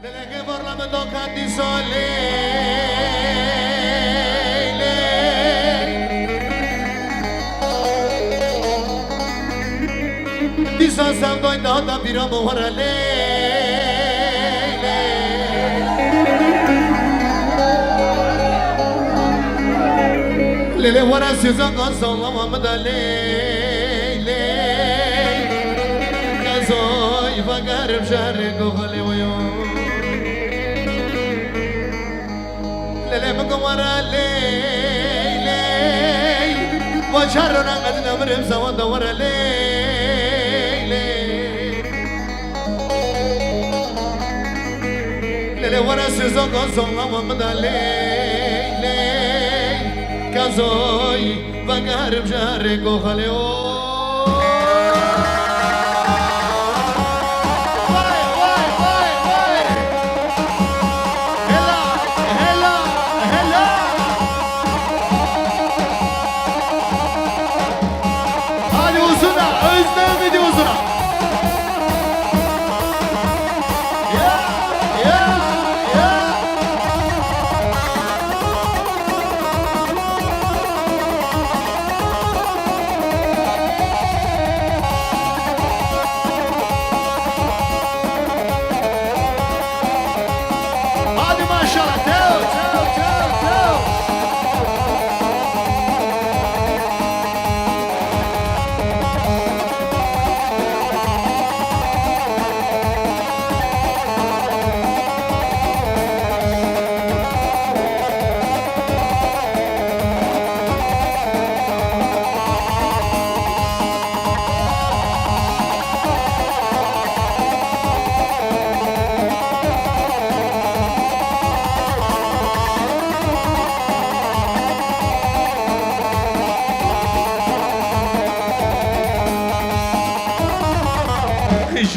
Dile che vorla me tocca di sole. Di sasam doi da biramo horale. Lele wara sizan kan sallama madale. Kazoy vagarım şarre kohale oyo. Lele mkumara lele. Vacharona kadına mırım zaman da varale. Lele wara sizan kan sallama madale. Kazoy vagarım şarre kohale oyo.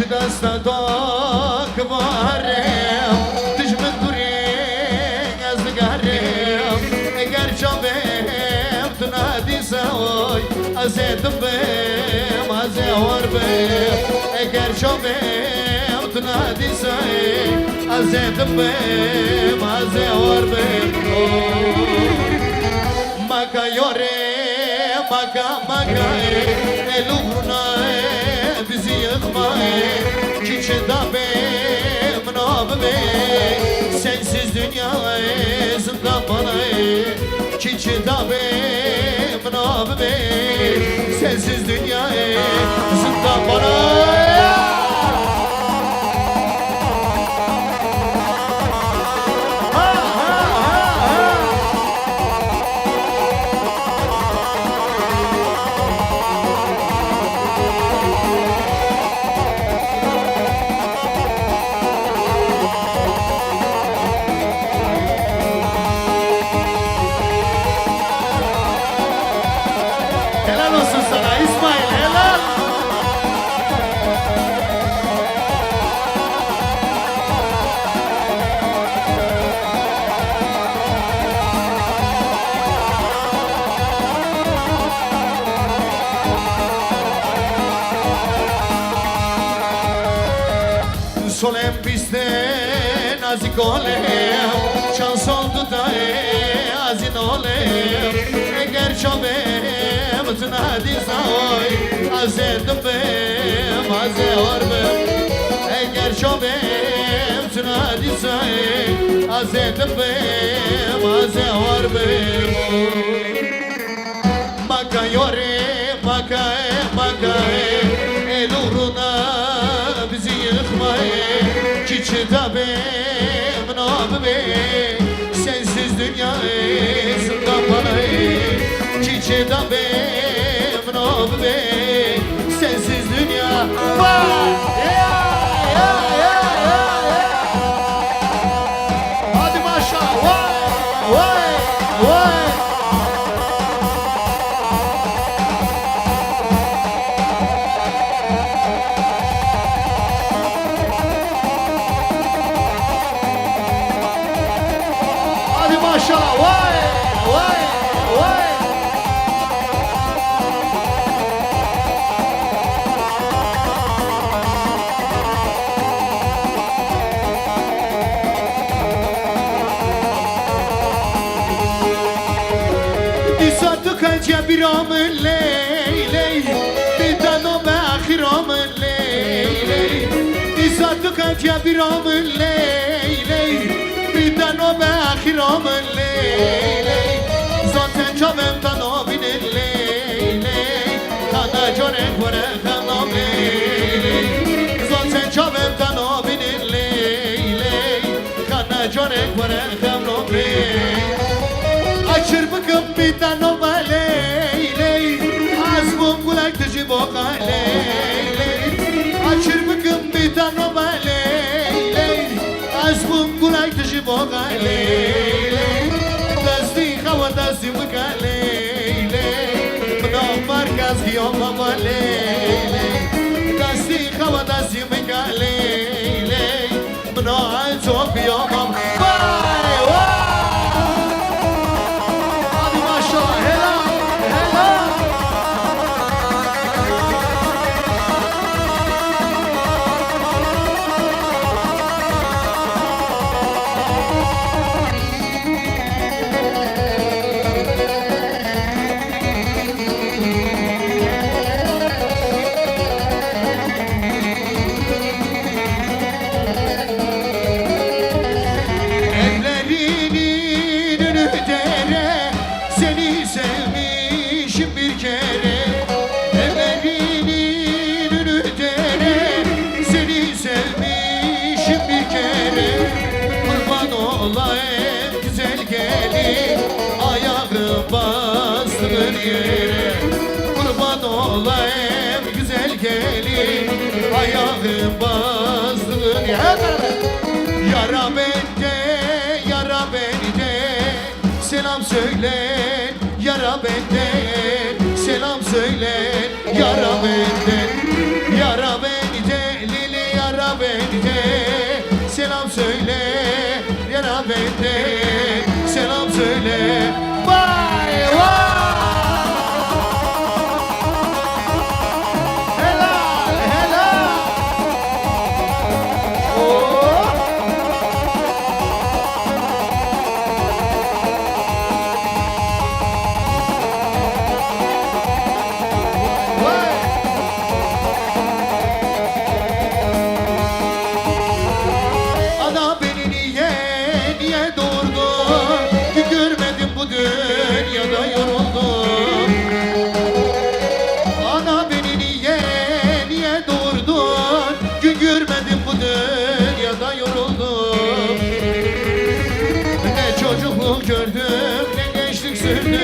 Dasta dok varem Dişmin dureng az garem Eğer çabem tunadi saoy Azedim bem aze orbem Eğer çabem tunadi saoy Azedim bem aze orbem Maka yore maka Elugruna bizi yıkmayı Çiçe dabe mınabbe Sensiz dünyayı zindan bana Çiçe dabe mınabbe Sensiz dünyayı zindan bana Solem piste nazik olem Şanson tutay azin olem Eğer çabem tunadi saoy Azedim bem aze orbem Eğer çabem tunadi saoy Azedim bem aze orbem Maka yore maka El uğruna bizi yıkmayı Çiçe tabi mınabbe Sensiz dünyayı zindan bana Çiçe tabi mınabbe Sensiz dünya Hadi maşallah Vay maşallah vay برام الليل بدنا بآخرام الليل إصدقك يا برام الليل بدنا بآخرام الليل zaten çabemden abin الليل kana canım bırakam الليل zaten çabemden abin الليل kana canım bırakam الليل açır bıkım bir tane leyli azmum kulak dışı boka leyli açır bıkım bir tane leyli azmum kulak dışı boka leyli dasti hava dasti bıka leyli bıda markaz giyom baba leyli dasti hava dasti bıka leyli bıda çok giyom baba yere kurban olayım güzel gelin ayağım bastığın yara bende selam söyle yara bende selam söyle yara bende lili yara bende selam söyle yara bende selam söyle vay vay gördüm ne gençlik sürdüm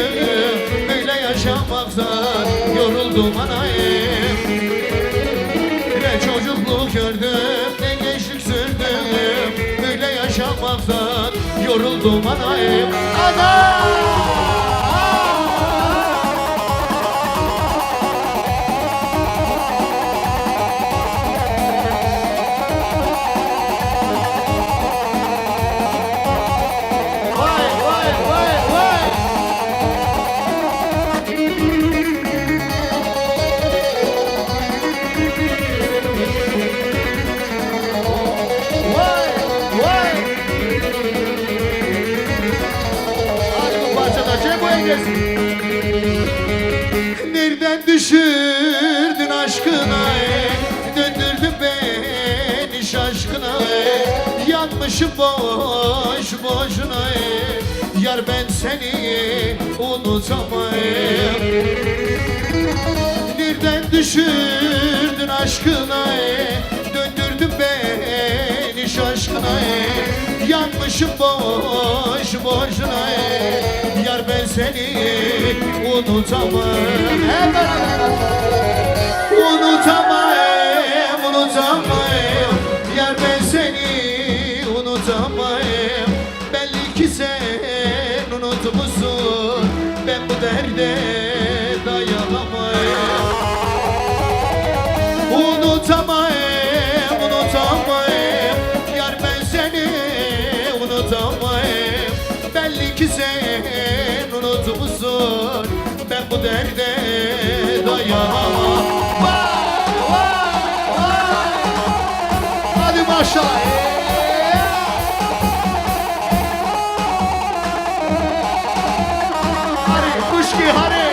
böyle yaşamaktan yoruldum anayım ne çocukluk gördüm ne gençlik sürdüm böyle yaşamaktan yoruldum anayım nereden düşürdün aşkına döndürdün beni şaşkına yanmışım boş boşuna yar ben seni unutamayım nereden düşürdün aşkına döndürdün beni şaşkına yanmışım boş boşuna yar ben seni unutamam unutamayım yar ben seni unutamayım belli ki sen unutmuşsun ben bu derde dayanamayım unutamayım yar ben seni unutamayım belli ki sen unutmuşsun ben bu derde dayanamam hadi maşallah hari kuşki hari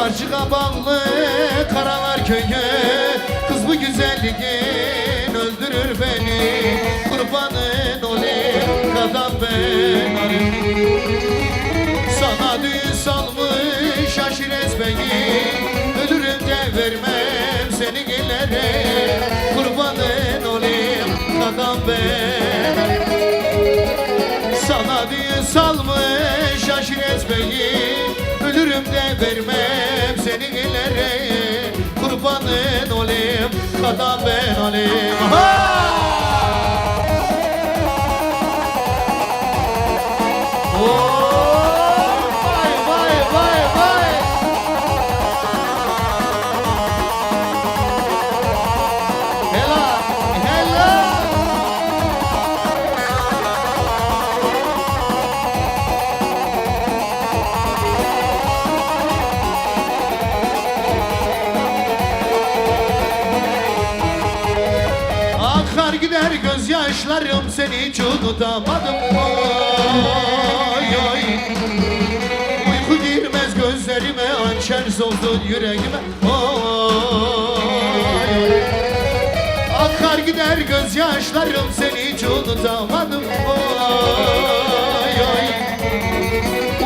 Karşıga bağlı Karalar köyü. Kız bu güzelliğin öldürür beni. Kurbanın olayım kadam ben arım. Sana düğün salmış aşiret beni. Ölürüm de vermem seni illere. Kurbanın olayım kadam ben arım. Sana düğün salmış aşiret beni. Ölürüm de vermem seni illere. Kurbanın olayım kadam ben olayım. Akar gider gözyaşlarım seni hiç unutamadım. Oy oy. Uyku girmez gözlerime, hançer soldun yüreğime. Oy oy. Akar gider gözyaşlarım seni hiç unutamadım. Oy oy.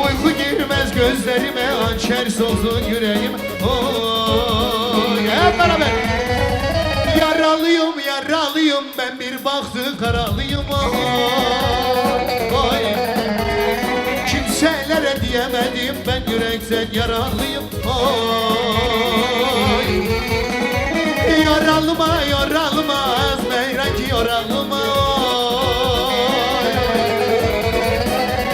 Uyku girmez gözlerime, hançer soldun yüreğime. Oy. Hep beraber. Yaralıyım, yaralıyım, ben bir baktı karalıyım. Oy. Kimselere diyemedim, ben yürekten yaralıyım. Oy. Yaralıma, yaralımaz, meyrek yaralıma.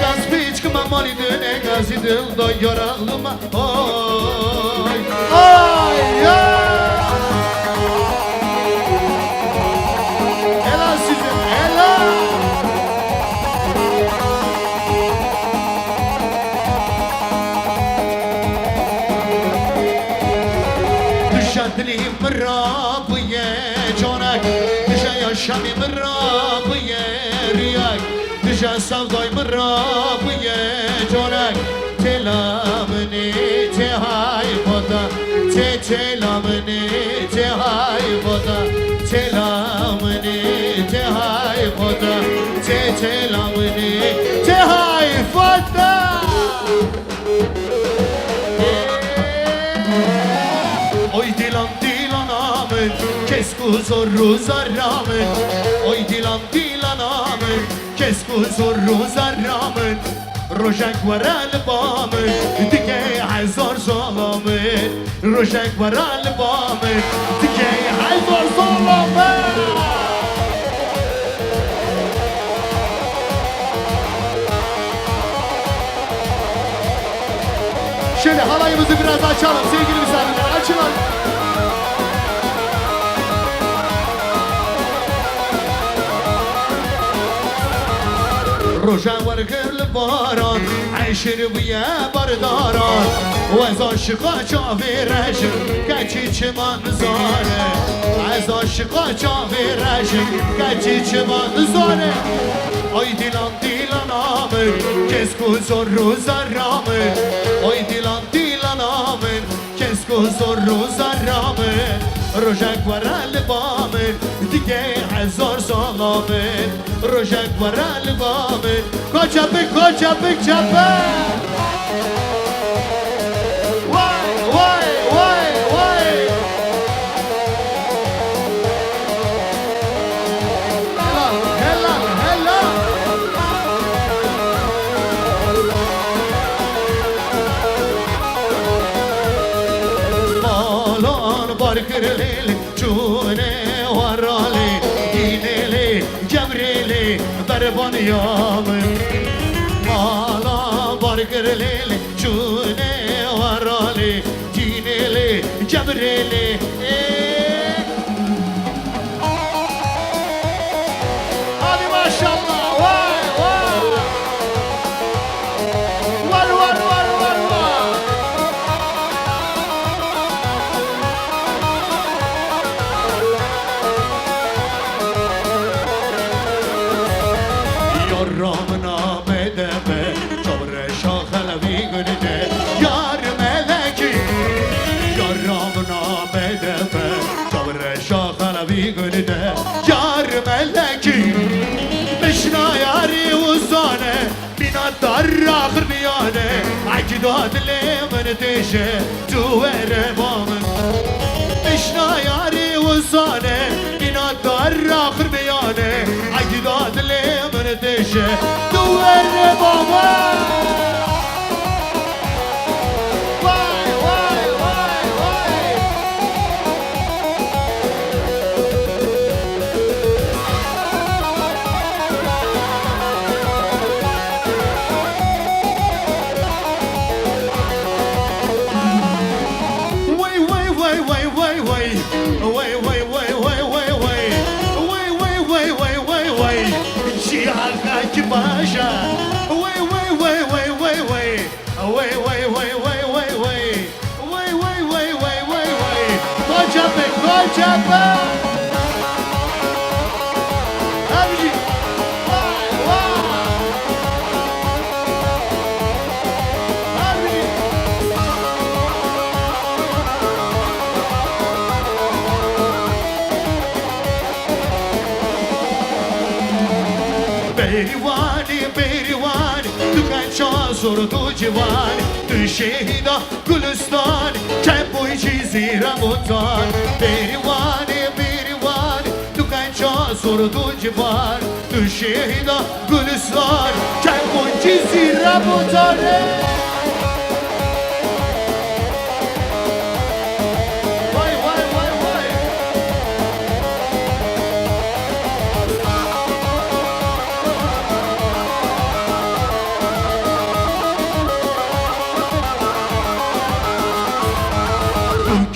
Gaz biçkıma molidüne, gazı dildo yaralıma. Oy. Oy, oy. Dilim Rabbiye conak, dişe yaşamim Rabbiye riyak, dişe savdayım Rabbiye conak. Telamını te hayvada, te telamını te hayvada, telamını te hayvada, te telamını te hayvada. Oy dilan dilan amın, kesku zorru zarramın. Oy dilan dilan amın, kesku zorru zarramın. Rojak var albamın, dike hazar salamın. Rojak var albamın, dike hazar salamın. Şöyle halayımızı biraz açalım sevgili misafirler, açalım. Roja var gırlı baran, ayşir buya bardaran. Az aşıqa çavirəşim, keçi manzare. Az aşıqa çavirəşim, keçi manzare. Ay dilan dilan amın, kesku zorru zarramın. Ay dilan dilan amın, kesku zorru zarramın. Rojak var albamın, dige hazar salamın. Rojak var albamın, koçapık koçapık çapık. Vay vay vay vay. Helal helal helal. Malan barkırlil çune varali, dineli cebrili berban yamın. Malan barkırlil çune varali, dineli cebrili. Hadi maşallah vay vay. Var var var var var. Yarramına medebe, çavre şahelevi gönüde. Yar meleki تی گلده یار ملکی بشنا یاری وزانه بینا در آخر بیانه اگه داد من تشه تو ربامن بشنا یاری وزانه بینا در آخر بیانه اگه داد من تشه تو ربامن Baja, way, way, way, way, way, way, away, way, way, way, way, way, way, way, way, way, way, way. Go jumping, go jumping. Abji, wow, wow. Abji. Berivan, tu cancha sor tu civan, tu şehida Gülistan, çempoy çizira mutan. Berivan, tu cancha sor tu civan, tu şehida Gülistan, çempoy çizira mutan.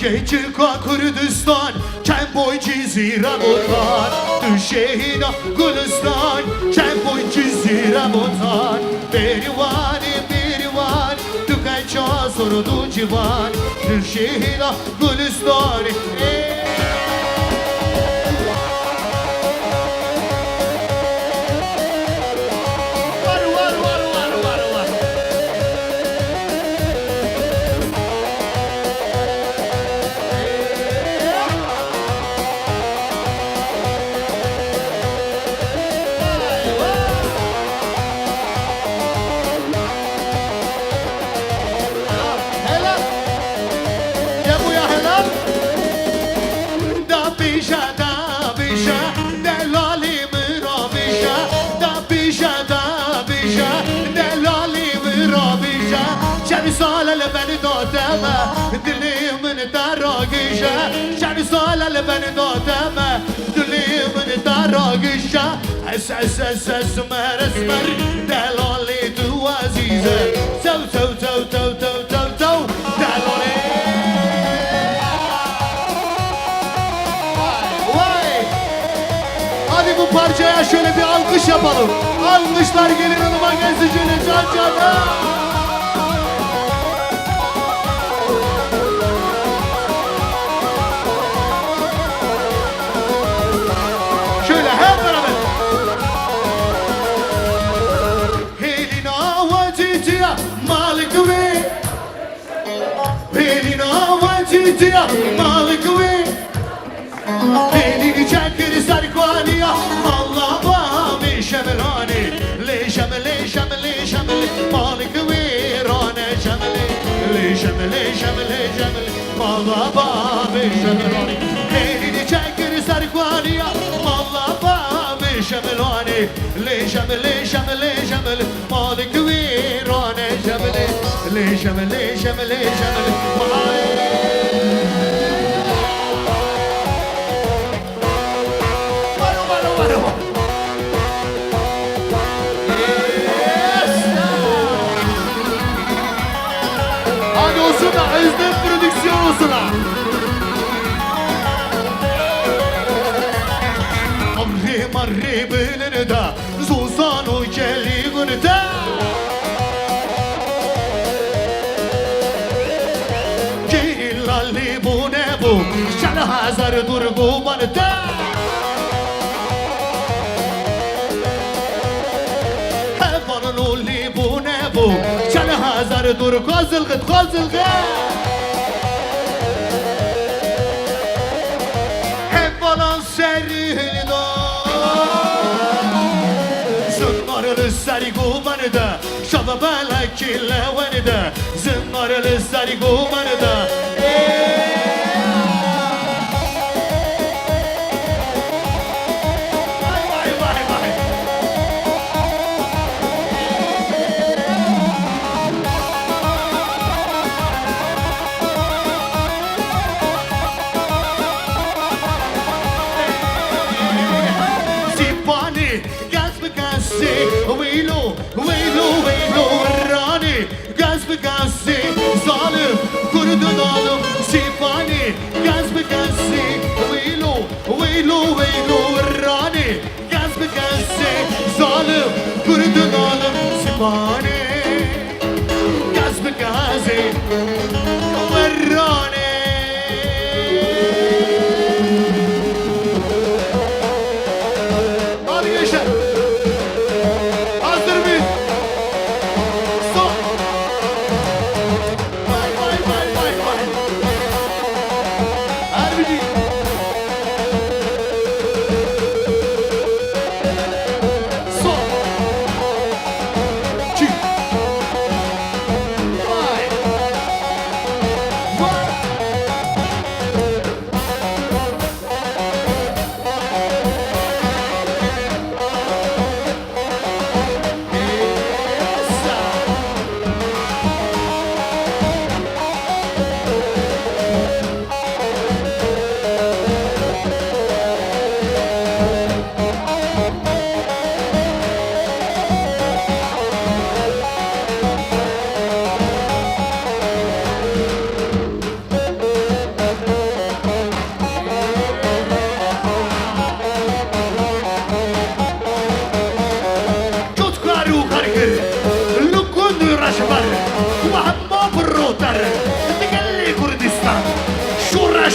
Gece ka Kürdistan, Çemboy Cizire mutan. Tu şehida Gülistan, Çemboy Cizire mutan. Berivan, tu kança sordu civan. Tu şehida Gülistan. سال لبن دادم دلی من دراگیشه چند سال لبن دادم دلی من دراگیشه اسمر دلالی تو عزیزه تو دلالی hadi bu parçaya şöyle bir alkış yapalım. Alkışlar gelin hanıma gezicini can cana. Tia malikwi Beni çekir sarkwaniya Allah bami şemelani Le şemeli malikwi rane şemeli Le şemeli Allah bami şemelani Beni çekir sarkwaniya Allah bami şemelani Le şemeli malikwi rane şemeli Le şemeli Hadi olsun da Özlem prodüksiyon olsun ha. Marri bilini da Zuzanu geli günü da Gelali bu ne bu Şen hazar dur bu bana da Hevanın uli bu ne bu Şen hazar dur kozılgıt Hevanın للسارقو مندا شباب لك الوندا زمر للسارقو مندا ويلو ويلو ويلو وراني غاز بغازي ظالم كرد ظالم سيفاني غاز بغازي ويلو ويلو ويلو وراني غاز بغازي ظالم كرد ظالم سيفاني غاز بغازي وراني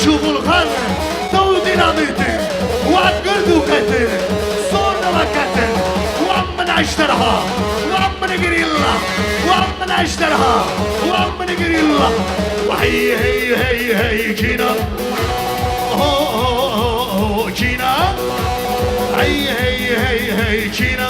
شوف الخل تو ديناميتي وعقرد وكتل صورنا وكتل وعم نشترها وعم نقري الله وعم نشترها وعم نقري الله وهي هي هي هي جينا جينا هي هي هي هي جينا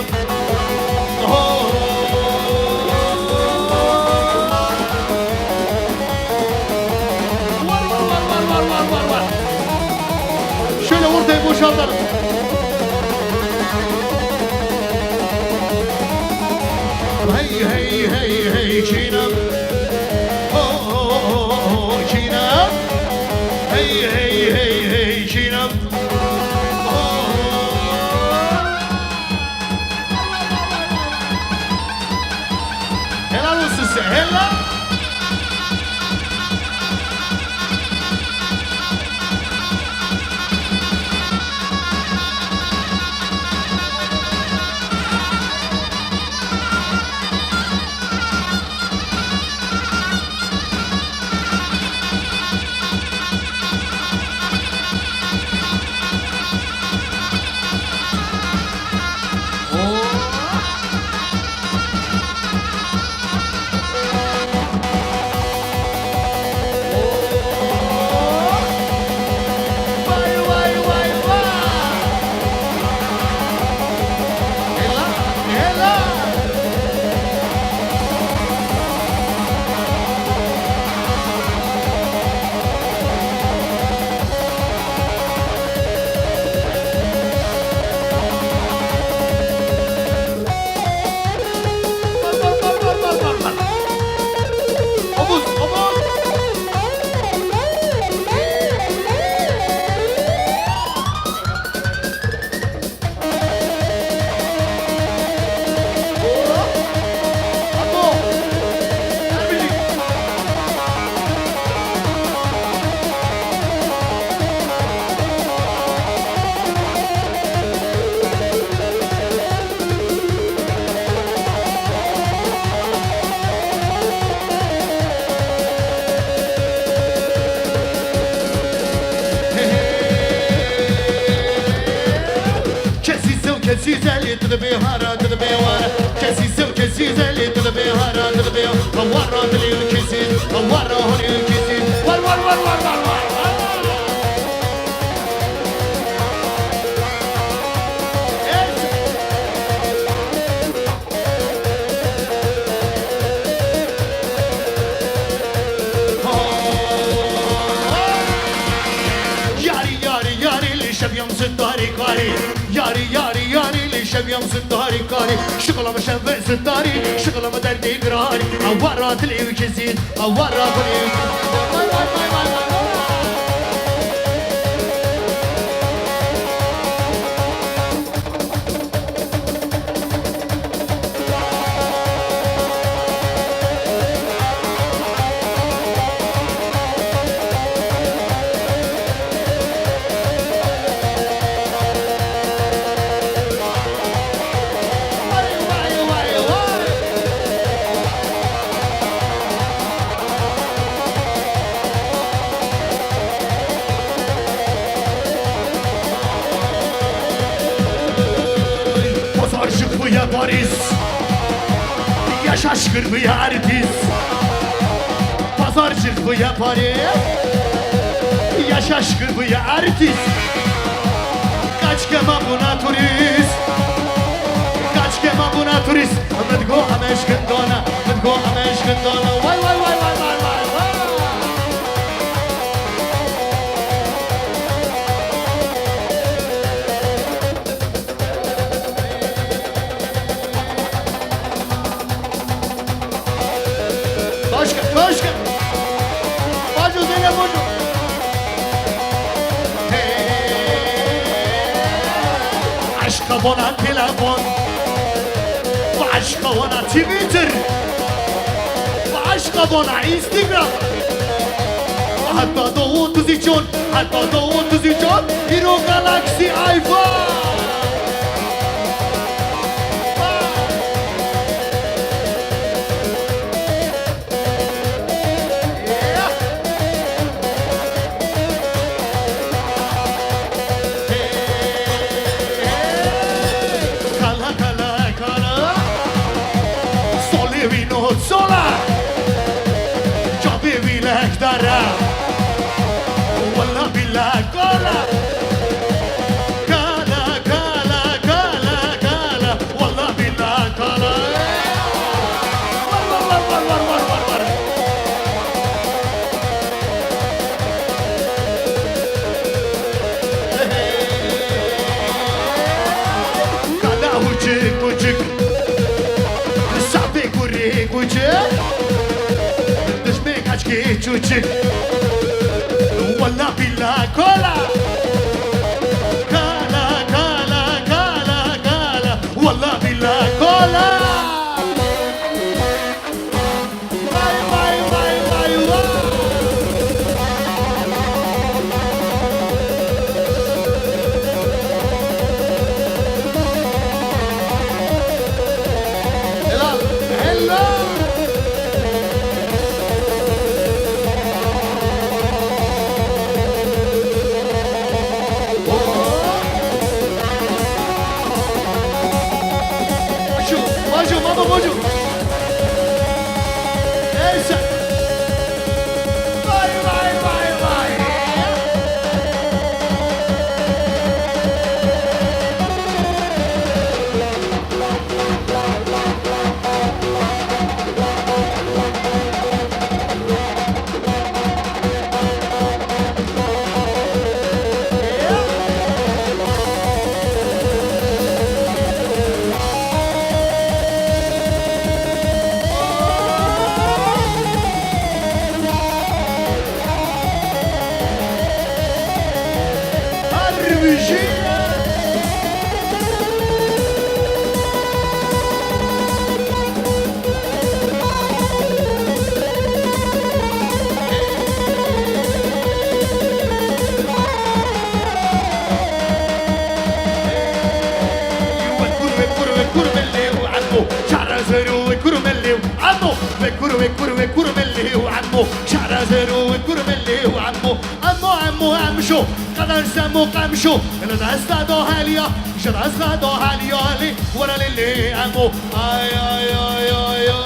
Şöyle ortaya boşaltalım. Hey hey hey hey Çiğnem. Oh oh oh oh Çiğnem. Hey hey hey hey Çiğnem. Helal olsun size. Helal. Kesizeli to the behara to the bewara kesizeli to the behara to the bewara wara to the kisses wara on you kisses war كاري ياري ياري ياري ليش بيوم زنداري كاري شغله مش زنداري شغله مدردي قراري اورات لي وجزيد اورات لي ya Paris ya şaşkın bu ya artist Pazarcık bu ya Paris ya şaşkın bu ya artist Kaç kema buna turist Kaç kema buna turist Mıdgo ameşkın dona Mıdgo ameşkın dona Vay vay vay vay vay vay Koşka Bacu Zeynep Bacu Aşka bona telefon Aşka bona Twitter Aşka bona Instagram Hatta da 33 Hatta da 33 Hero Galaxy iPhone sola Già bevi l'ektara Walla billa cola Kala, kala, kala, kala Walla billa cola Var Kala ucuk ucuk Sabe kuri kucuk Dışme kaç ki çocuk Valla billa kola Kala kala kala kala Valla billa kola Vay vay vay vay vay Helal Helal Bocu. Neyse. Vay vay vay vay. كرملي وعمو شعرازرو كرملي وعمو عمو عمشو قدر سمو قمشو انا داستا دو هاليا شراستا دو هاليا لي ورا للي عمو اي اي اي اي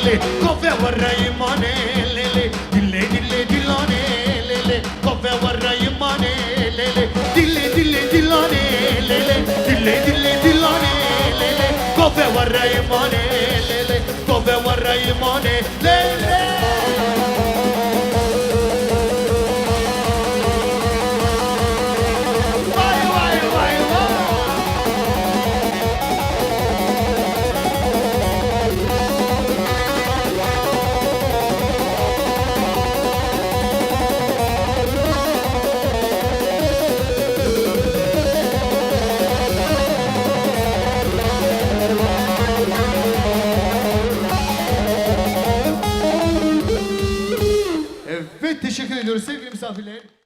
lele Kofe varayım ane lele Dille dille dillane lele Kofe varayım ane lele Dille dille dillane lele Dille dille dillane lele Kofe varayım ane lele Kofe varayım ane lele Evet, teşekkür ediyoruz sevgili misafirler.